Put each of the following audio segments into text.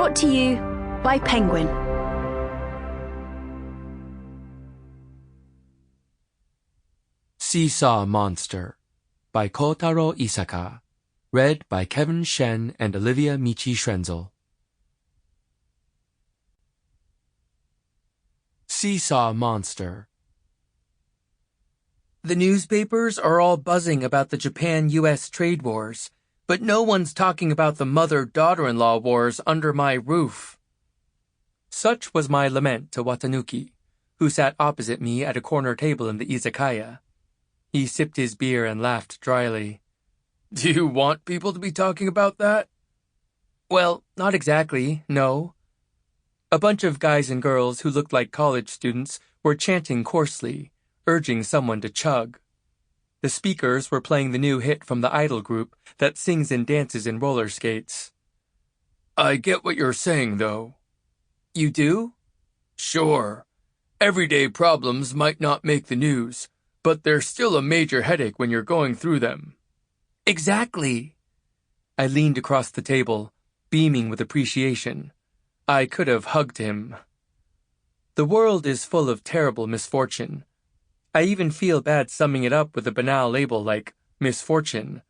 Brought to you by Penguin. Seesaw Monster by Kotaro Isaka. Read by Kevin Shen and Olivia Michi Shrenzel. Seesaw Monster. The newspapers are all buzzing about the Japan-US trade wars, but no one's talking about the mother-daughter-in-law wars under my roof. Such was my lament to Watanuki, who sat opposite me at a corner table in the izakaya. He sipped his beer and laughed dryly. Do you want people to be talking about that? Well, not exactly, no. A bunch of guys and girls who looked like college students were chanting coarsely, urging someone to chug. The speakers were playing the new hit from the idol group that sings and dances in roller skates. I get what you're saying, though. You do? Sure. Everyday problems might not make the news, but they're still a major headache when you're going through them. Exactly. I leaned across the table, beaming with appreciation. I could have hugged him. The world is full of terrible misfortune. I even feel bad summing it up with a banal label like misfortune.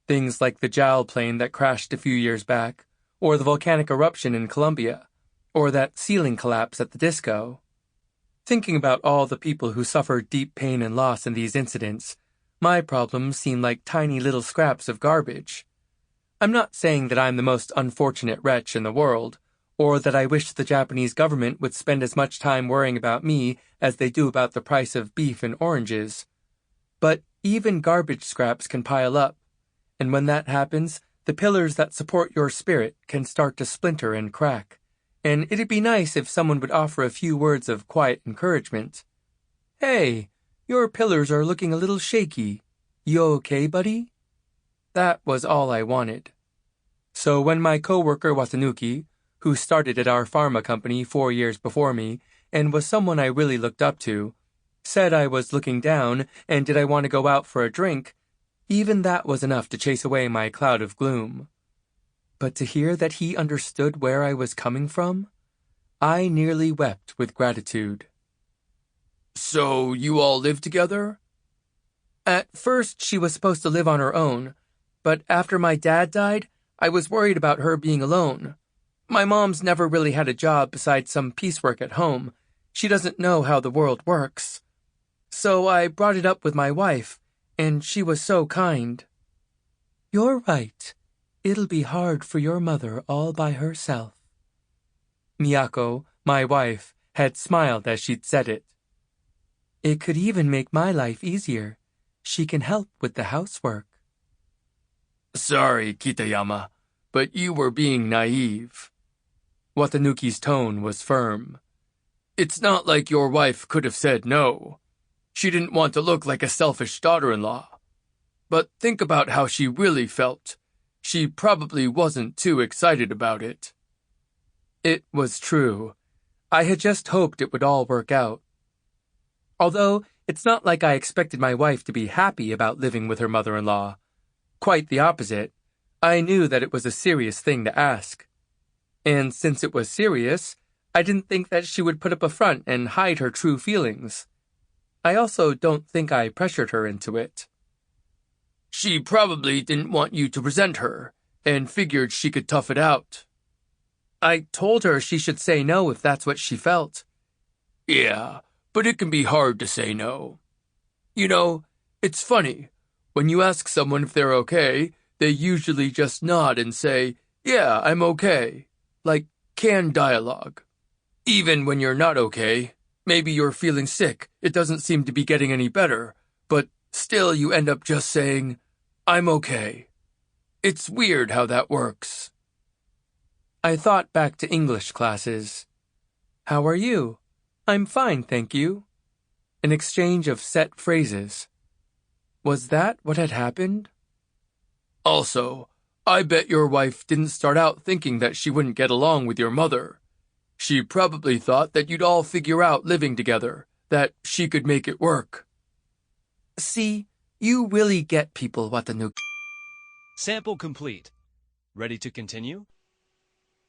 Things like the JAL plane that crashed a few years back, or the volcanic eruption in Colombia, or that ceiling collapse at the disco. Thinking about all the people who suffered deep pain and loss in these incidents, my problems seem like tiny little scraps of garbage. I'm not saying that I'm the most unfortunate wretch in the world, or that I wish the Japanese government would spend as much time worrying about me as they do about the price of beef and oranges. But even garbage scraps can pile up, and when that happens, the pillars that support your spirit can start to splinter and crack, and it'd be nice if someone would offer a few words of quiet encouragement. Hey, your pillars are looking a little shaky. You okay, buddy? That was all I wanted. So when my coworker Watanuki, who started at our pharma company 4 years before me and was someone I really looked up to, said I was looking down and did I want to go out for a drink, even that was enough to chase away my cloud of gloom. But to hear that he understood where I was coming from, I nearly wept with gratitude. So you all live together? At first, she was supposed to live on her own, but after my dad died, I was worried about her being alone. My mom's never really had a job besides some piecework at home. She doesn't know how the world works. So I brought it up with my wife, and she was so kind. You're right. It'll be hard for your mother all by herself. Miyako, my wife, had smiled as she'd said it. It could even make my life easier. She can help with the housework. Sorry, Kitayama, but you were being naive. Watanuki's tone was firm. It's not like your wife could have said no. She didn't want to look like a selfish daughter-in-law. But think about how she really felt. She probably wasn't too excited about it. It was true. I had just hoped it would all work out. Although, it's not like I expected my wife to be happy about living with her mother-in-law. Quite the opposite. I knew that it was a serious thing to ask. And since it was serious, I didn't think that she would put up a front and hide her true feelings. I also don't think I pressured her into it. She probably didn't want you to resent her, and figured she could tough it out. I told her she should say no if that's what she felt. Yeah, but it can be hard to say no. You know, it's funny. When you ask someone if they're okay, they usually just nod and say, "Yeah, I'm okay." Like canned dialogue. Even when you're not okay, maybe you're feeling sick, it doesn't seem to be getting any better, but still you end up just saying, "I'm okay." It's weird how that works. I thought back to English classes. How are you? I'm fine, thank you. An exchange of set phrases. Was that what had happened? Also, I bet your wife didn't start out thinking that she wouldn't get along with your mother. She probably thought that you'd all figure out living together, that she could make it work. See, you really get people, Watanuki. Sample complete. Ready to continue?